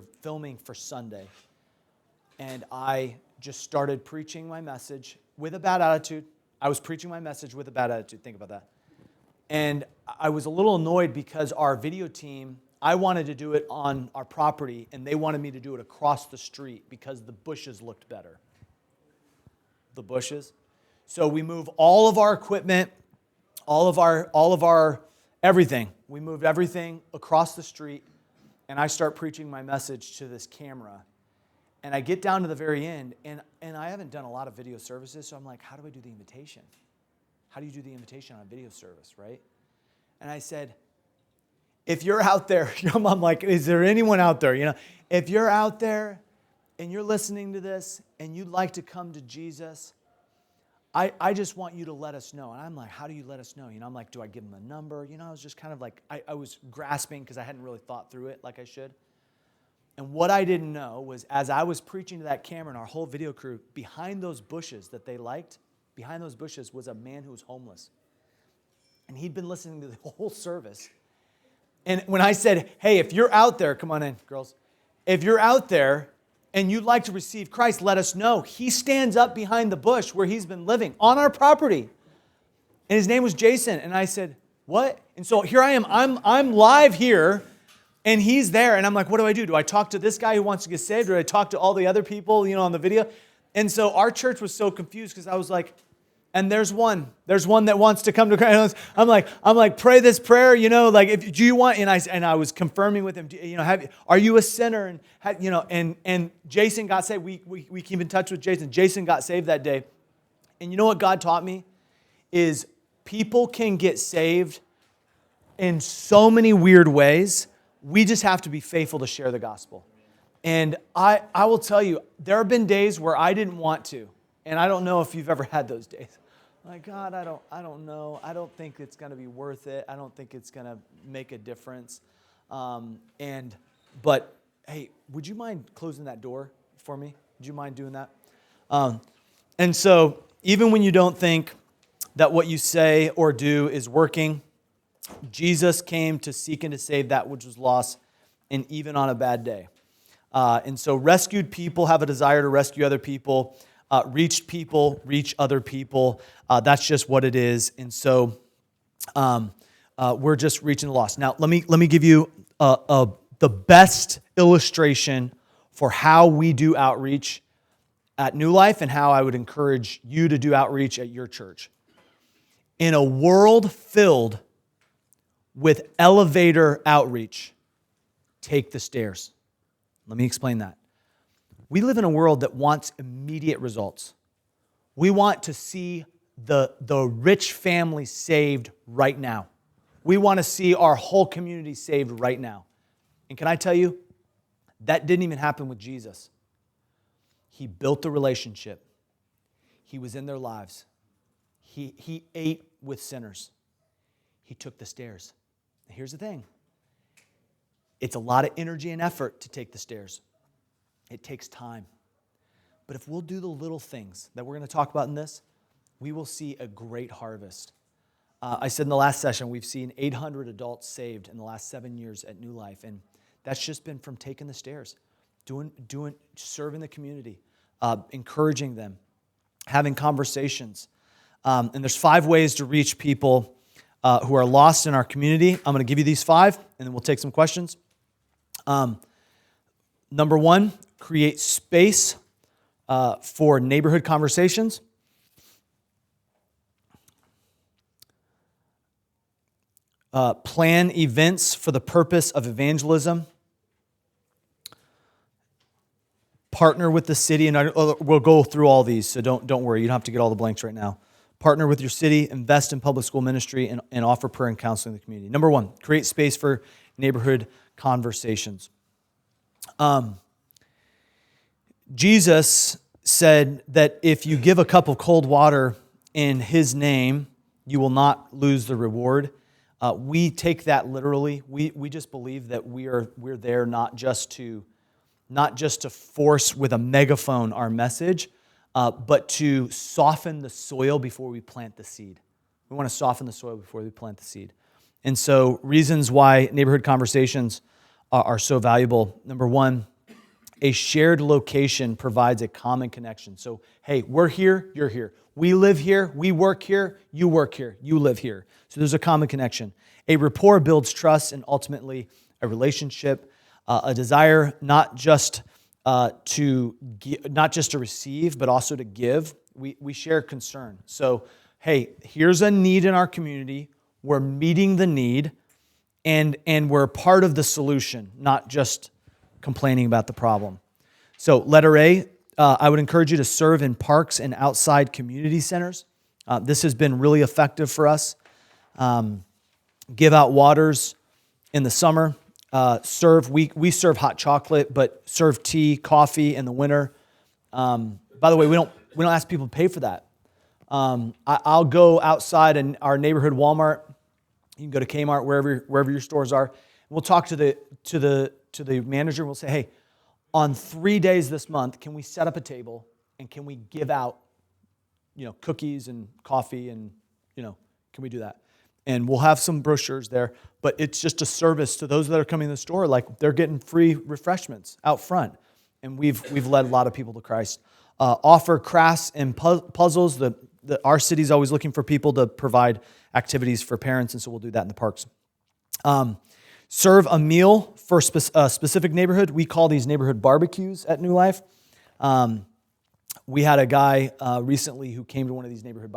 were filming for Sunday. And I just started preaching my message with a bad attitude. I was preaching my message with a bad attitude. Think about that. And I was a little annoyed because our video team, I wanted to do it on our property, and they wanted me to do it across the street because the bushes looked better. The bushes. So we move all of our equipment, all of our everything. We moved everything across the street, and I start preaching my message to this camera. And I get down to the very end, and I haven't done a lot of video services, so I'm like, how do I do the invitation? How do you do the invitation on a video service, right? And I said, if you're out there, I'm like, is there anyone out there? If you're out there and you're listening to this and you'd like to come to Jesus, I just want you to let us know. And I'm like, how do you let us know? I'm like, do I give them a number? I was just kind of like, I was grasping because I hadn't really thought through it like I should. And what I didn't know was as I was preaching to that camera and our whole video crew, behind those bushes that they liked, behind those bushes was a man who was homeless. And he'd been listening to the whole service. And when I said, hey, if you're out there, come on in, girls. If you're out there and you'd like to receive Christ, let us know. He stands up behind the bush where he's been living on our property. And his name was Jason. And I said, what? And so here I am. I'm live here. And he's there, and I'm like, what do I do? Do I talk to this guy who wants to get saved, or do I talk to all the other people, on the video? And so our church was so confused because I was like, and there's one that wants to come to Christ. I'm like, pray this prayer, like, if do you want? And I was confirming with him, are you a sinner? And Jason got saved. We keep in touch with Jason. Jason got saved that day, and you know what God taught me is people can get saved in so many weird ways. We just have to be faithful to share the gospel. And I will tell you, there have been days where I didn't want to. And I don't know if you've ever had those days. Like, God, I don't know. I don't think it's going to be worth it. I don't think it's going to make a difference. But hey, would you mind closing that door for me? Would you mind doing that? And so even when you don't think that what you say or do is working, Jesus came to seek and to save that which was lost, and even on a bad day. And so rescued people have a desire to rescue other people. Reached people reach other people. That's just what it is. And so we're just reaching the lost. Now, let me give you the best illustration for how we do outreach at New Life and how I would encourage you to do outreach at your church. In a world filled with elevator outreach, take the stairs. Let me explain that. We live in a world that wants immediate results. We want to see the rich family saved right now. We want to see our whole community saved right now. And can I tell you, that didn't even happen with Jesus. He built the relationship. He was in their lives. He ate with sinners. He took the stairs. Here's the thing. It's a lot of energy and effort to take the stairs. It takes time. But if we'll do the little things that we're going to talk about in this, we will see a great harvest. I said in the last session, we've seen 800 adults saved in the last 7 years at New Life. And that's just been from taking the stairs, serving the community, encouraging them, having conversations. And there's 5 ways to reach people who are lost in our community. I'm going to give you these 5, and then we'll take some questions. Number 1, create space for neighborhood conversations. Plan events for the purpose of evangelism. Partner with the city, and we'll go through all these, so don't worry. You don't have to get all the blanks right now. Partner with your city, invest in public school ministry, and offer prayer and counseling in the community. Number 1, create space for neighborhood conversations. Jesus said that if you give a cup of cold water in His name, you will not lose the reward. We take that literally. We just believe that we're there not just to force with a megaphone our message, but to soften the soil before we plant the seed. We want to soften the soil before we plant the seed. And so reasons why neighborhood conversations are so valuable. Number one, a shared location provides a common connection. So, hey, we're here, you're here. We live here, we work here, you work here, you live here. So there's a common connection. A rapport builds trust and ultimately a relationship, a desire not just to receive, but also to give. We share concern. So, hey, here's a need in our community. We're meeting the need, and we're part of the solution, not just complaining about the problem. So, letter A, I would encourage you to serve in parks and outside community centers. This has been really effective for us. Give out waters in the summer. We serve hot chocolate, but serve tea, coffee in the winter. By the way, we don't ask people to pay for that. I'll go outside in our neighborhood Walmart. You can go to Kmart, wherever your stores are. We'll talk to the manager. We'll say, hey, on 3 days this month, can we set up a table and can we give out, cookies and coffee and, can we do that? And we'll have some brochures there, but it's just a service to those that are coming to the store. Like they're getting free refreshments out front, and we've led a lot of people to Christ. Offer crafts and puzzles. Our city's always looking for people to provide activities for parents, and so we'll do that in the parks. Serve a meal for a specific neighborhood. We call these neighborhood barbecues at New Life. We had a guy recently who came to one of these neighborhood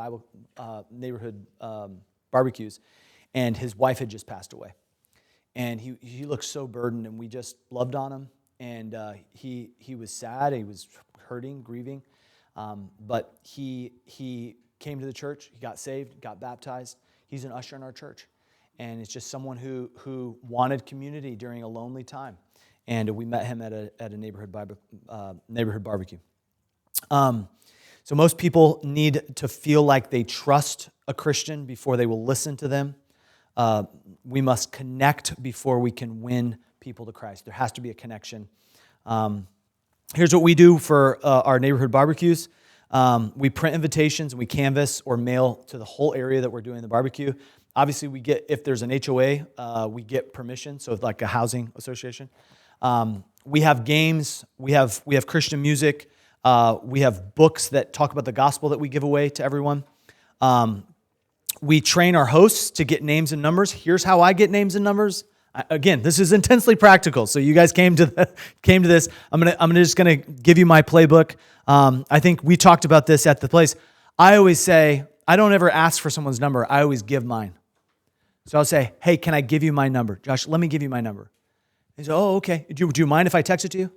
barbecues, and his wife had just passed away. And he looked so burdened, and we just loved on him. And he was sad, he was hurting, grieving. But he came to the church, he got saved, got baptized. He's an usher in our church. And it's just someone who wanted community during a lonely time. And we met him at a neighborhood barbecue. So most people need to feel like they trust a Christian before they will listen to them. We must connect before we can win people to Christ. There has to be a connection. Here's what we do for our neighborhood barbecues. We print invitations and we canvass or mail to the whole area that we're doing the barbecue. Obviously, if there's an HOA, we get permission, so it's like a housing association. We have games, we have Christian music, we have books that talk about the gospel that we give away to everyone. We train our hosts to get names and numbers. Here's how I get names and numbers. Again, this is intensely practical. So you guys came to this. I'm just gonna give you my playbook. I think we talked about this at the place. I always say I don't ever ask for someone's number. I always give mine. So I'll say, hey, can I give you my number? Josh, let me give you my number. He says, oh, okay. Do you mind if I text it to you?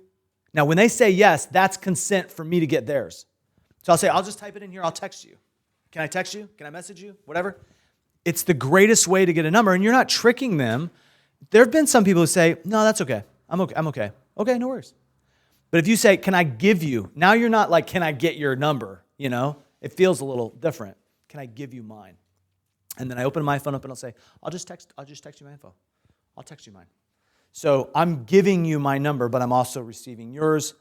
Now, when they say yes, that's consent for me to get theirs. So I'll say, I'll just type it in here. I'll text you. Can I text you? Can I message you? Whatever. It's the greatest way to get a number, and you're not tricking them. There have been some people who say, no, that's okay. I'm okay. Okay, no worries. But if you say, can I give you? Now you're not like, can I get your number? It feels a little different. Can I give you mine? And then I open my phone up and I'll say, I'll just text you my info. I'll text you mine. So I'm giving you my number, but I'm also receiving yours.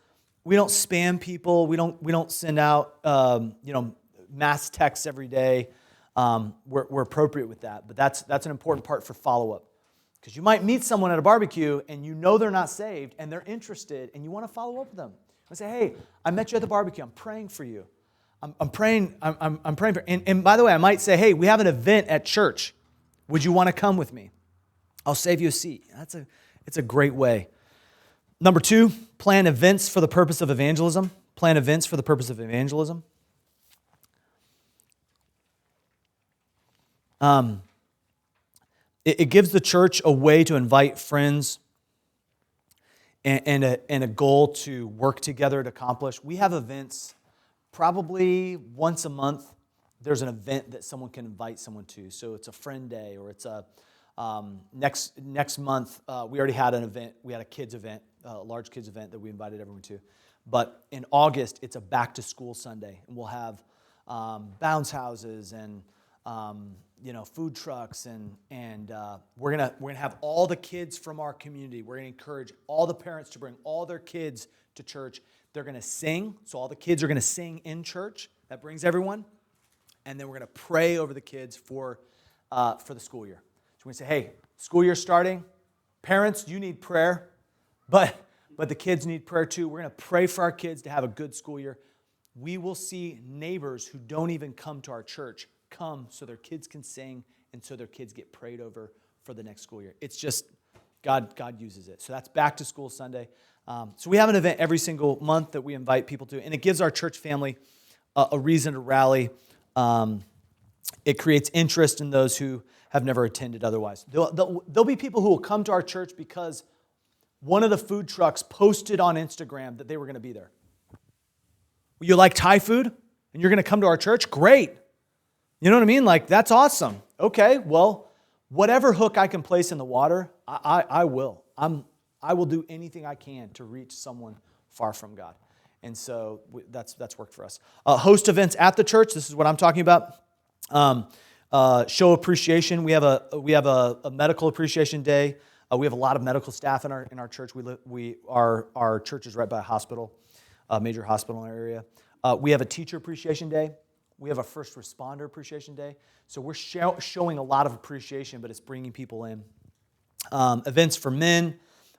We don't spam people. We don't send out mass texts every day. We're appropriate with that, but that's an important part for follow-up. Because you might meet someone at a barbecue and you know they're not saved and they're interested and you want to follow up with them. I say, hey, I met you at the barbecue. I'm praying for you. I'm praying for, and by the way, I might say, hey, we have an event at church. Would you want to come with me? I'll save you a seat. It's a great way. Number 2, plan events for the purpose of evangelism. Plan events for the purpose of evangelism. It gives the church a way to invite friends and a goal to work together to accomplish. We have events probably once a month. There's an event that someone can invite someone to. So it's a friend day, or it's a next month. We already had an event. We had a kids event, a large kids event that we invited everyone to. But in August, it's a back to school Sunday, and we'll have bounce houses and food trucks, and we're gonna have all the kids from our community. We're gonna encourage all the parents to bring all their kids to church. They're gonna sing, so all the kids are gonna sing in church. That brings everyone, and then we're gonna pray over the kids for the school year. So we're gonna say, hey, school year starting. Parents, you need prayer, but the kids need prayer too. We're going to pray for our kids to have a good school year. We will see neighbors who don't even come to our church come so their kids can sing and so their kids get prayed over for the next school year. It's just, God uses it. So that's Back to School Sunday. So we have an event every single month that we invite people to, and it gives our church family a reason to rally. It creates interest in those who have never attended otherwise. There'll be people who will come to our church because one of the food trucks posted on Instagram that they were going to be there. You like Thai food and you're going to come to our church? Great. You know what I mean? Like, that's awesome. Okay, well, whatever hook I can place in the water, I will. I will do anything I can to reach someone far from God. And so that's worked for us. Host events at the church. This is what I'm talking about. Show appreciation. We have a medical appreciation day. We have a lot of medical staff in our church. Our church is right by a hospital, a major hospital in our area. We have a teacher appreciation day. We have a first responder appreciation day. So we're showing a lot of appreciation, but it's bringing people in. Events for men.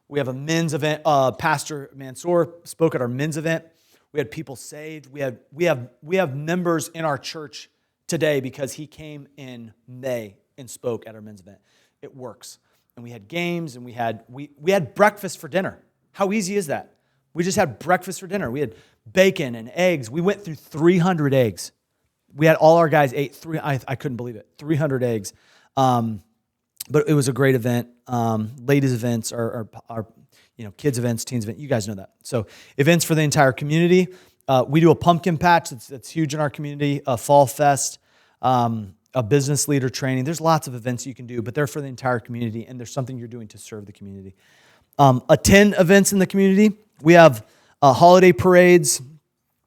We have a men's event. Pastor Mansour spoke at our men's event. We had people saved. We have members in our church today because he came in May and spoke at our men's event. It works. And we had games, and we had breakfast for dinner. How easy is that? We just had breakfast for dinner. We had bacon and eggs. We went through 300 eggs. We had all our guys ate I couldn't believe it, 300 eggs. But it was a great event. Ladies events are kids events, teens events. You guys know that. So events for the entire community. We do a pumpkin patch that's huge in our community. A fall fest. A business leader training. There's lots of events you can do, but they're for the entire community, and there's something you're doing to serve the community. Attend events in the community. We have holiday parades.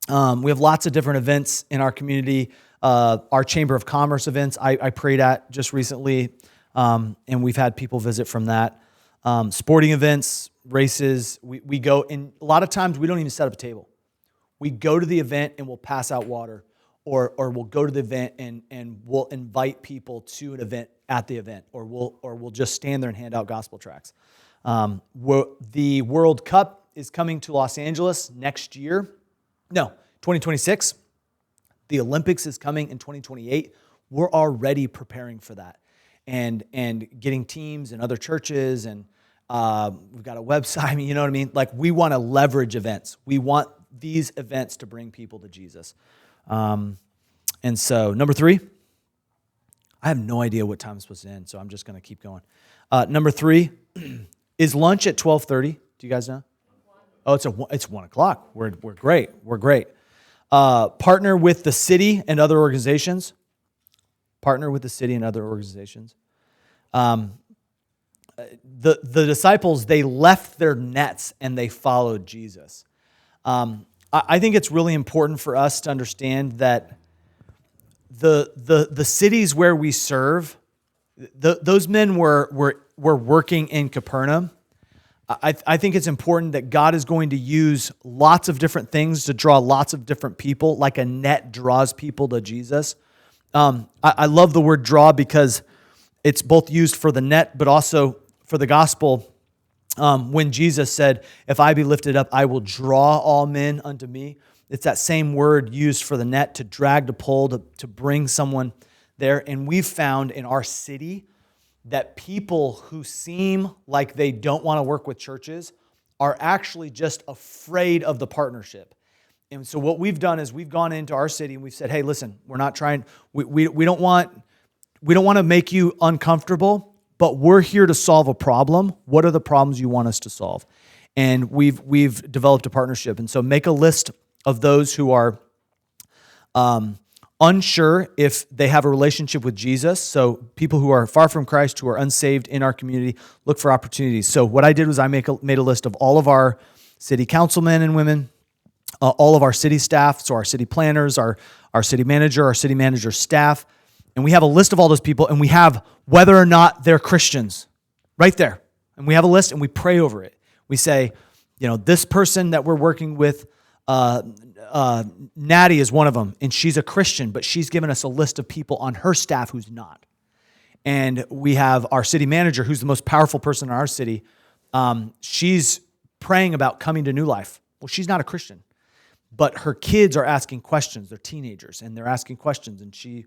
We have lots of different events in our community. Our Chamber of Commerce events I prayed at just recently, and we've had people visit from that. Sporting events, races. We go, and a lot of times we don't even set up a table. We go to the event and we'll pass out water. Or we'll go to the event and we'll invite people to an event at the event, or we'll just stand there and hand out gospel tracts. The World Cup is coming to Los Angeles next year. No, 2026. The Olympics is coming in 2028. We're already preparing for that, and getting teams and other churches, and we've got a website. I mean, you know what I mean? Like, we want to leverage events. We want these events to bring people to Jesus. And so, number 3, I have no idea what time I'm supposed to end, so I'm just going to keep going. Number 3 is lunch at 12:30. Do you guys know? Oh, it's 1 o'clock. We're great. We're great. Partner with the city and other organizations. Partner with the city and other organizations. The disciples, they left their nets and they followed Jesus. I think it's really important for us to understand that the cities where we serve, those men were working in Capernaum. I think it's important that God is going to use lots of different things to draw lots of different people, like a net draws people to Jesus. I love the word draw because it's both used for the net, but also for the gospel. When Jesus said, "If I be lifted up, I will draw all men unto me." It's that same word used for the net, to drag, to pull, to bring someone there. And we've found in our city that people who seem like they don't want to work with churches are actually just afraid of the partnership. And so what we've done is we've gone into our city and we've said, "Hey, listen, we're not trying. We don't want to make you uncomfortable, but we're here to solve a problem. What are the problems you want us to solve?" And we've developed a partnership. And so make a list of those who are unsure if they have a relationship with Jesus. So people who are far from Christ, who are unsaved in our community, look for opportunities. So what I did was I made a list of all of our city councilmen and women, all of our city staff, so our city planners, our city manager staff, and we have a list of all those people, and we have whether or not they're Christians right there. And we have a list, and we pray over it. We say, this person that we're working with, Natty is one of them, and she's a Christian, but she's given us a list of people on her staff who's not. And we have our city manager, who's the most powerful person in our city. She's praying about coming to New Life. Well, she's not a Christian, but her kids are asking questions. They're teenagers, and they're asking questions. And she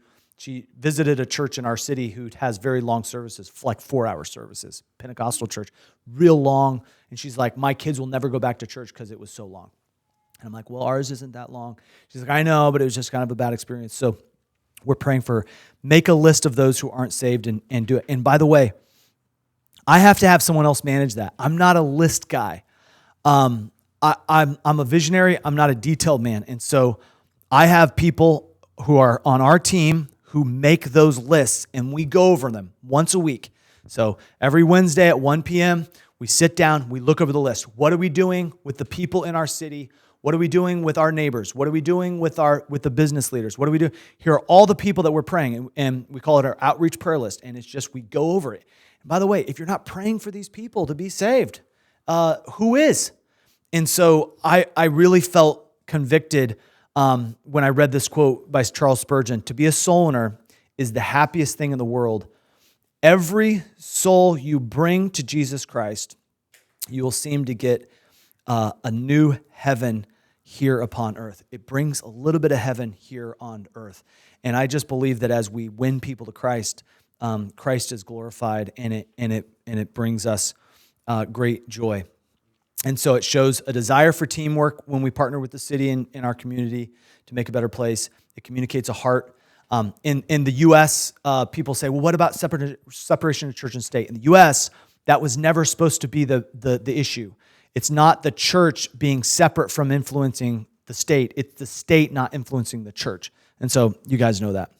visited a church in our city who has very long services, like 4-hour services, Pentecostal church, real long. And she's like, my kids will never go back to church because it was so long. And I'm like, well, ours isn't that long. She's like, I know, but it was just kind of a bad experience. So we're praying for, make a list of those who aren't saved and do it. And by the way, I have to have someone else manage that. I'm not a list guy. I'm a visionary. I'm not a detailed man. And so I have people who are on our team who make those lists, and we go over them once a week. So every Wednesday at 1 p.m., we sit down, we look over the list. What are we doing with the people in our city? What are we doing with our neighbors? What are we doing with the business leaders? What do we do? Here are all the people that we're praying, and we call it our outreach prayer list, and it's just we go over it. And by the way, if you're not praying for these people to be saved, who is? And so I really felt convicted when I read this quote by Charles Spurgeon: to be a soul winner is the happiest thing in the world. Every soul you bring to Jesus Christ, you will seem to get a new heaven here upon earth. It brings a little bit of heaven here on earth. And I just believe that as we win people to Christ, Christ is glorified, and it brings us great joy. And so it shows a desire for teamwork when we partner with the city and in our community to make a better place. It communicates a heart. In the U.S., people say, well, what about separation of church and state? In the U.S., that was never supposed to be the issue. It's not the church being separate from influencing the state. It's the state not influencing the church. And so you guys know that.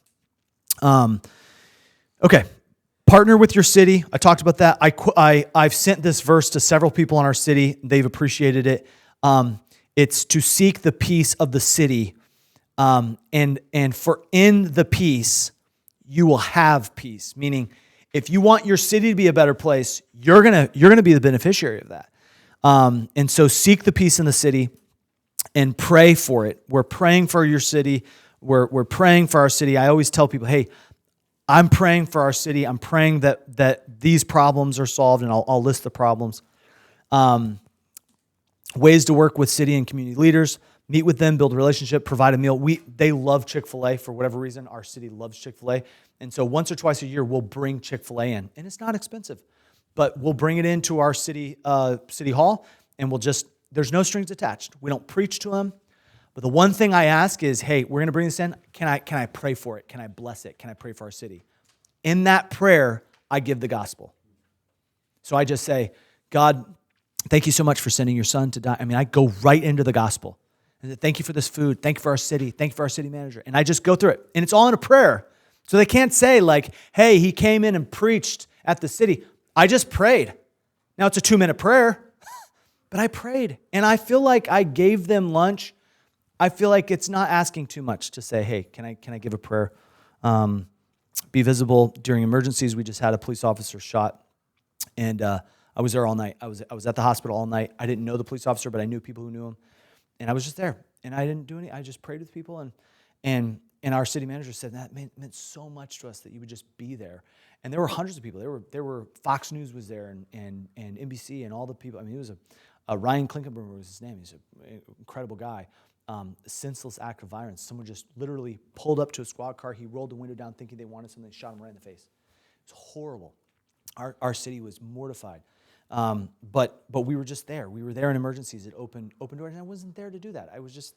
Okay. Partner with your city. I talked about that. I've sent this verse to several people in our city. They've appreciated it. It's to seek the peace of the city. And for in the peace, you will have peace. Meaning, if you want your city to be a better place, you're gonna be the beneficiary of that. And so seek the peace in the city and pray for it. We're praying for your city. We're praying for our city. I always tell people, hey, I'm praying for our city. I'm praying that these problems are solved, and I'll list the problems. Ways to work with city and community leaders. Meet with them, build a relationship, provide a meal. They love Chick-fil-A for whatever reason. Our city loves Chick-fil-A. And so once or twice a year, we'll bring Chick-fil-A in. And it's not expensive. But we'll bring it into our city hall, and there's no strings attached. We don't preach to them. But the one thing I ask is, hey, we're going to bring this in. Can I pray for it? Can I bless it? Can I pray for our city? In that prayer, I give the gospel. So I just say, God, thank you so much for sending your son to die. I mean, I go right into the gospel. And thank you for this food. Thank you for our city. Thank you for our city manager. And I just go through it. And it's all in a prayer. So they can't say like, hey, he came in and preached at the city. I just prayed. Now it's a 2-minute prayer, but I prayed. And I feel like I gave them lunch. I feel like it's not asking too much to say, hey, can I give a prayer? Be visible during emergencies. We just had a police officer shot, and I was there all night. I was at the hospital all night. I didn't know the police officer, but I knew people who knew him, and I was just there. And I didn't do anything. I just prayed with people, and our city manager said that meant so much to us that you would just be there. And there were hundreds of people. There were Fox News was there, and NBC and all the people. I mean, it was a Ryan Klinkenberger was his name. He's an incredible guy. A senseless act of violence. Someone just literally pulled up to a squad car. He rolled the window down thinking they wanted something, shot him right in the face. It's horrible. Our city was mortified. But we were just there. We were there in emergencies. It opened doors, and I wasn't there to do that. I was just,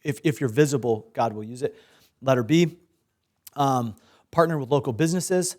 if you're visible, God will use it. Letter B, partner with local businesses.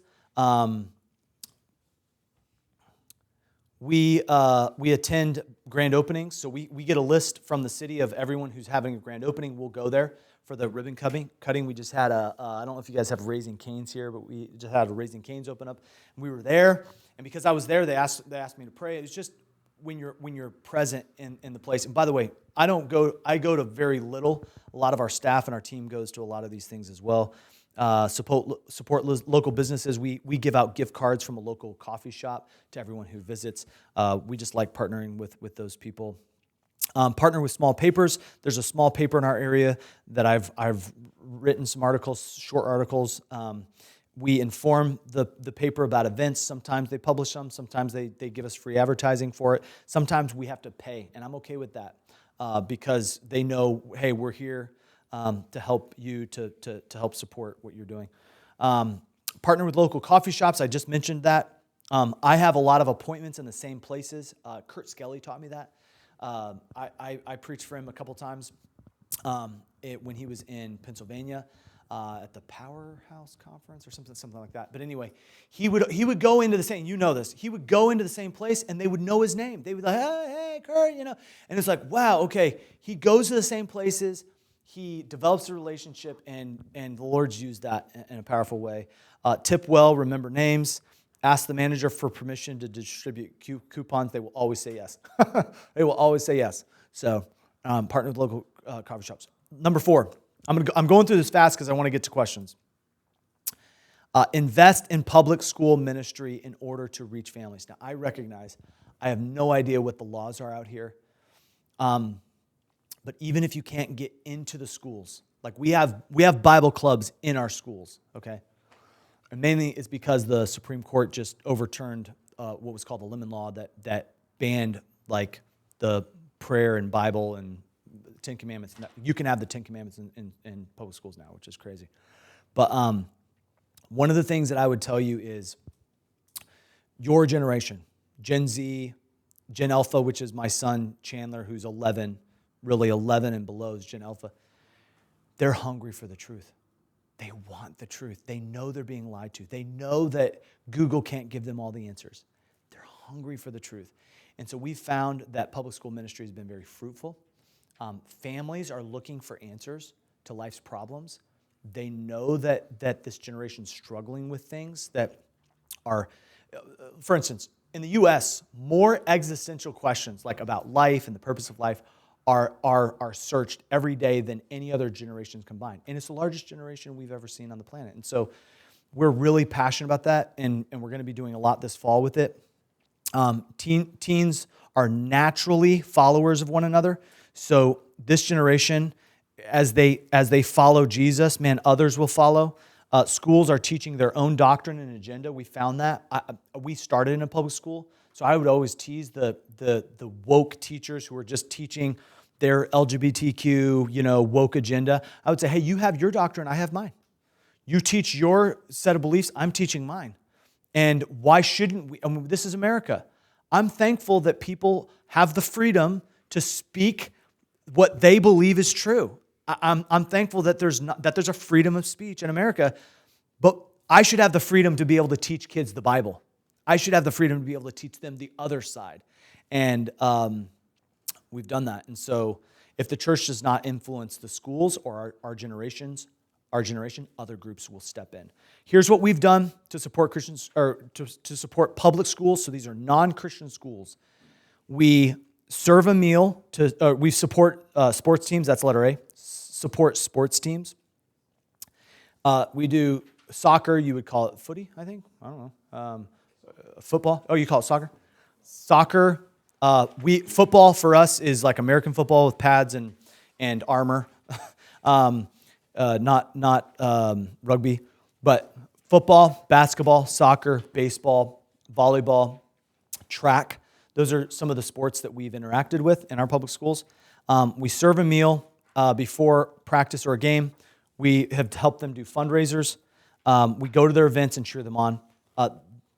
We attend grand openings, so we get a list from the city of everyone who's having a grand opening. We'll go there for the ribbon cutting. We just had I don't know if you guys have Raising Cane's here, but we just had a Raising Cane's open up. And we were there, and because I was there, they asked me to pray. It's just when you're present in the place. And by the way, I go to very little. A lot of our staff and our team goes to a lot of these things as well. Support local businesses. We give out gift cards from a local coffee shop to everyone who visits. We just like partnering with those people. Partner with small papers. There's a small paper in our area that I've written some articles, short articles. We inform the paper about events. Sometimes they publish them. Sometimes they give us free advertising for it. Sometimes we have to pay, and I'm okay with that because they know, hey, we're here to help you, to help support what you're doing. Partner with local coffee shops. I just mentioned that. I have a lot of appointments in the same places. Kurt Skelly taught me that. I preached for him a couple times when he was in Pennsylvania. At the Powerhouse Conference or something like that. But anyway, he would go into the same, you know this, he would go into the same place and they would know his name. They would be like, hey, Kurt, And it's like, wow, okay. He goes to the same places, he develops a relationship, and the Lord's used that in a powerful way. Tip well, remember names. Ask the manager for permission to distribute coupons. They will always say yes. They will always say yes. So partner with local coffee shops. Number 4. I'm going through this fast because I want to get to questions. Invest in public school ministry in order to reach families. Now, I recognize I have no idea what the laws are out here. But even if you can't get into the schools, like we have Bible clubs in our schools, okay? And mainly it's because the Supreme Court just overturned what was called the Lemon Law that banned like the prayer and Bible and Ten Commandments. You can have the Ten Commandments in public schools now, which is crazy. But one of the things that I would tell you is your generation, Gen Z, Gen Alpha, which is my son Chandler, who's 11, really 11 and below is Gen Alpha. They're hungry for the truth. They want the truth. They know they're being lied to. They know that Google can't give them all the answers. They're hungry for the truth. And so we've found that public school ministry has been very fruitful. Families are looking for answers to life's problems. They know that this generation's struggling with things that are, for instance, in the U.S., more existential questions like about life and the purpose of life are searched every day than any other generations combined. And it's the largest generation we've ever seen on the planet. And so we're really passionate about that, and we're going to be doing a lot this fall with it. Teens are naturally followers of one another. So this generation, as they follow Jesus, man, others will follow. Schools are teaching their own doctrine and agenda. We found that. We started in a public school, so I would always tease the woke teachers who are just teaching their LGBTQ, woke agenda. I would say, hey, you have your doctrine, I have mine. You teach your set of beliefs, I'm teaching mine. And why shouldn't we? I mean, this is America. I'm thankful that people have the freedom to speak what they believe is true. I'm thankful that there's a freedom of speech in America, but I should have the freedom to be able to teach kids the Bible. I should have the freedom to be able to teach them the other side. And we've done that. And so if the church does not influence the schools or our generation, other groups will step in. Here's what we've done to support Christians, or to support public schools. So these are non-Christian schools. We serve a meal we support sports teams. That's letter A. Support sports teams. We do soccer. You would call it footy, I think. I don't know. Football. Oh, you call it soccer? Soccer. Football for us is like American football with pads and armor. Not rugby, but football, basketball, soccer, baseball, volleyball, track. Those are some of the sports that we've interacted with in our public schools. We serve a meal before practice or a game. We have helped them do fundraisers. We go to their events and cheer them on.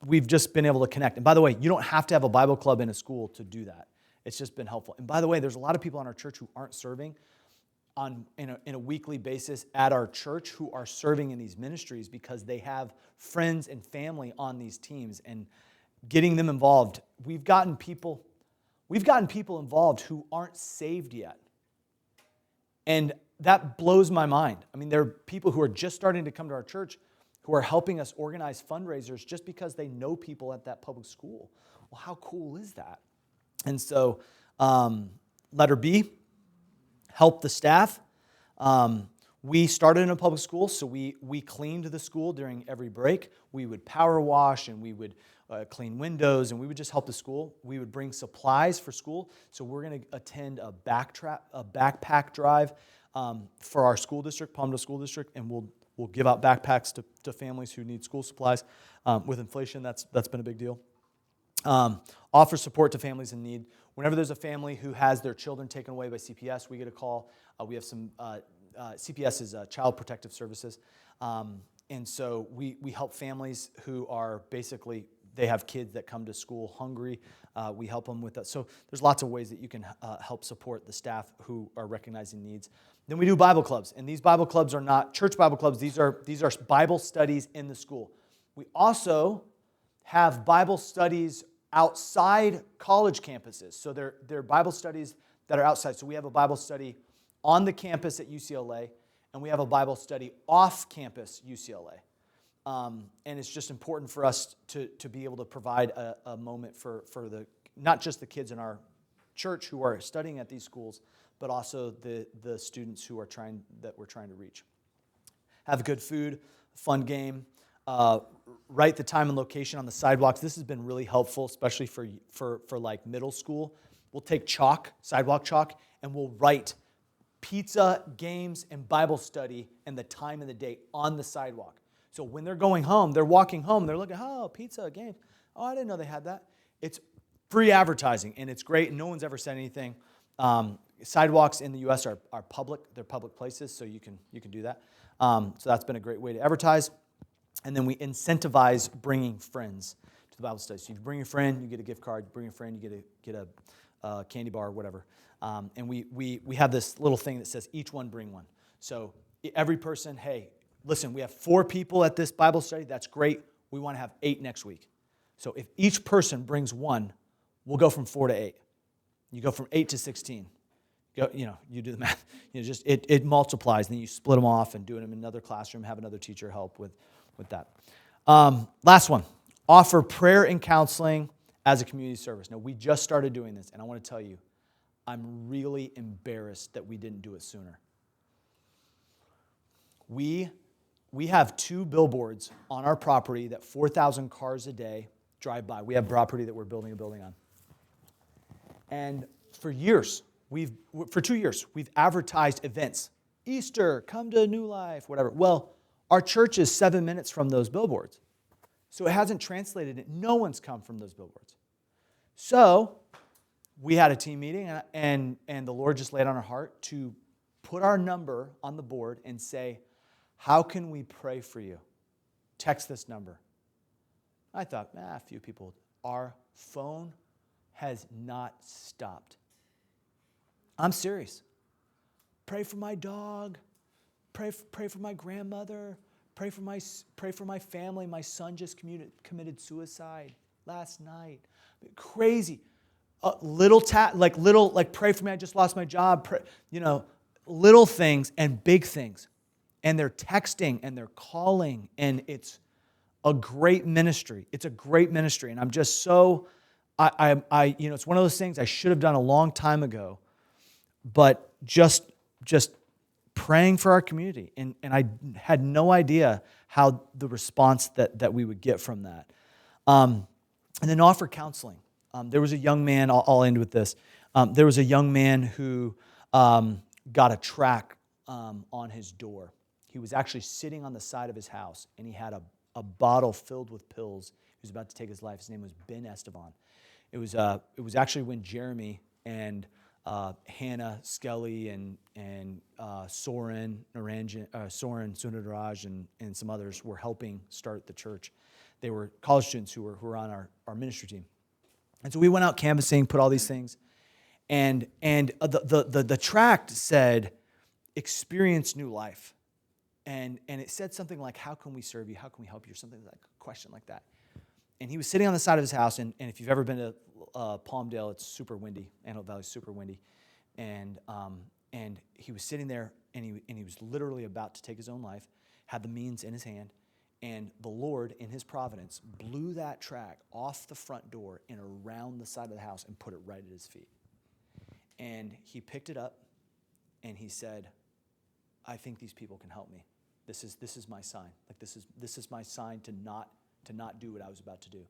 We've just been able to connect. And by the way, you don't have to have a Bible club in a school to do that. It's just been helpful. And by the way, there's a lot of people in our church who aren't serving in a weekly basis at our church who are serving in these ministries because they have friends and family on these teams, and getting them involved. We've gotten people involved who aren't saved yet. And that blows my mind. I mean, there are people who are just starting to come to our church who are helping us organize fundraisers just because they know people at that public school. Well, how cool is that? And so, letter B, help the staff. We started in a public school, so we cleaned the school during every break. We would power wash, and we would clean windows, and we would just help the school. We would bring supplies for school. So we're going to attend a backpack drive for our school district, Palmdale School District, and we'll We'll give out backpacks to families who need school supplies. With inflation, that's been a big deal. Offer support to families in need. Whenever there's a family who has their children taken away by CPS, we get a call. We have some, CPS is Child Protective Services. And so we help families who are basically, they have kids that come to school hungry. We help them with that. So there's lots of ways that you can help support the staff who are recognizing needs. Then we do Bible clubs. And these Bible clubs are not church Bible clubs. These are Bible studies in the school. We also have Bible studies outside college campuses. So they're Bible studies that are outside. So we have a Bible study on the campus at UCLA, and we have a Bible study off campus UCLA. And it's just important for us to be able to provide a moment for the not just the kids in our church who are studying at these schools, but also the students who are that we're trying to reach. Have good food, fun game. Write the time and location on the sidewalks. This has been really helpful, especially for like middle school. We'll take chalk, sidewalk chalk, and we'll write pizza, games, and Bible study and the time and the date on the sidewalk. So when they're going home, they're walking home, they're looking, oh, pizza, games. Oh, I didn't know they had that. It's free advertising, and it's great, and no one's ever said anything. Sidewalks in the U.S. are public. They're public places, so you can do that. So that's been a great way to advertise. And then we incentivize bringing friends to the Bible study. So if you bring a friend, you get a gift card. You bring a friend, you get a candy bar or whatever. And we have this little thing that says each one bring one. So every person, hey, listen, we have 4 people at this Bible study. That's great. We want to have 8 next week. So if each person brings one, we'll go from 4 to 8. You go from 8 to 16. You do the math. It multiplies. And then you split them off and do them in another classroom, have another teacher help with that. Last one, offer prayer and counseling as a community service. Now, we just started doing this, and I want to tell you, I'm really embarrassed that we didn't do it sooner. We have 2 billboards on our property that 4,000 cars a day drive by. We have property that we're building a building on. And for 2 years, we've advertised events. Easter, come to New Life, whatever. Well, our church is 7 minutes from those billboards. So it hasn't translated it. No one's come from those billboards. So we had a team meeting, and the Lord just laid on our heart to put our number on the board and say, how can we pray for you? Text this number. I thought, a few people. Our phone has not stopped. I'm serious. Pray for my dog. Pray for my grandmother. Pray for my family. My son just committed suicide last night. Crazy. Pray for me. I just lost my job. Little things and big things. And they're texting and they're calling, and it's a great ministry. It's a great ministry, and I'm just so it's one of those things I should have done a long time ago, but just praying for our community, and I had no idea how the response that we would get from that. And then offer counseling. There was a young man, I'll end with this. There was a young man who got a tract on his door. He was actually sitting on the side of his house, and he had a bottle filled with pills. He was about to take his life. His name was Ben Esteban. It was actually when Jeremy and Hannah Skelly and Soren Sundaraj and some others were helping start the church. They were college students who were on our ministry team. And so we went out canvassing, put all these things, and the tract said, experience new life. And it said something like, how can we serve you? How can we help you? Or something like a question like that. And he was sitting on the side of his house, and if you've ever been to Palmdale, it's super windy. Antelope Valley's super windy. And he was sitting there, and he was literally about to take his own life, had the means in his hand, and the Lord, in his providence, blew that tract off the front door and around the side of the house and put it right at his feet. And he picked it up, and he said, I think these people can help me. This is my sign. Like this is my sign to not do what I was about to do.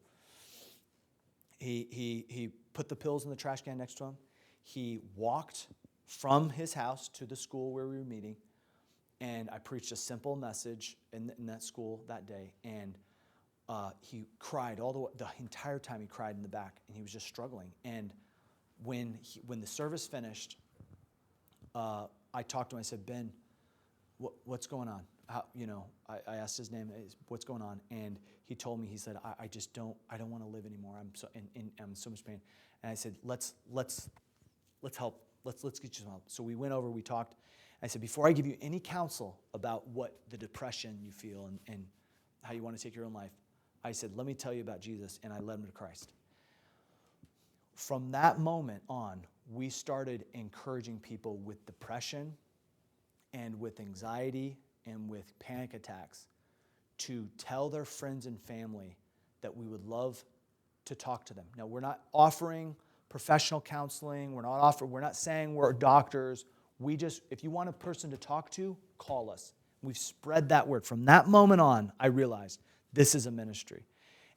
He put the pills in the trash can next to him. He walked from his house to the school where we were meeting, And I preached a simple message in that school that day, and he cried the entire time. He cried in the back, and he was just struggling. And when the service finished, I talked to him. I said, Ben, what's going on? I asked his name. What's going on? And he told me. He said, I don't want to live anymore. I'm in so much pain. And I said, let's help. Let's get you some help. So we went over. We talked. I said, before I give you any counsel about what the depression you feel and how you want to take your own life, I said, let me tell you about Jesus. And I led him to Christ. From that moment on, we started encouraging people with depression and with anxiety and with panic attacks to tell their friends and family that we would love to talk to them. Now, we're not offering professional counseling. We're not saying we're doctors. If you want a person to talk to, call us. We've spread that word. From that moment on, I realized this is a ministry.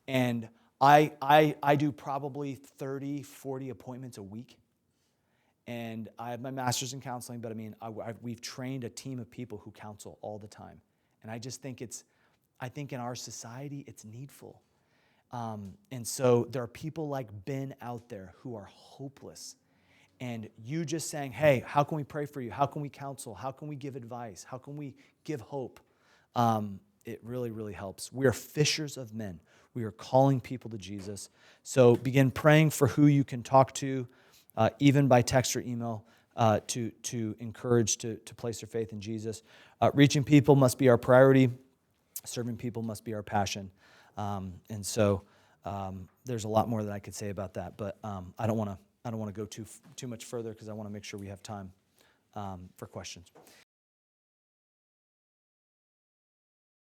And I do probably 30, 40 appointments a week. And I have my master's in counseling, but we've trained a team of people who counsel all the time. And I just think in our society, it's needful. And so there are people like Ben out there who are hopeless. And you just saying, hey, how can we pray for you? How can we counsel? How can we give advice? How can we give hope? It really, really helps. We are fishers of men. We are calling people to Jesus. So begin praying for who you can talk to, even by text or email, to encourage to place their faith in Jesus. Reaching people must be our priority. Serving people must be our passion. And so there's a lot more that I could say about that, but I don't want to go too much further because I want to make sure we have time for questions.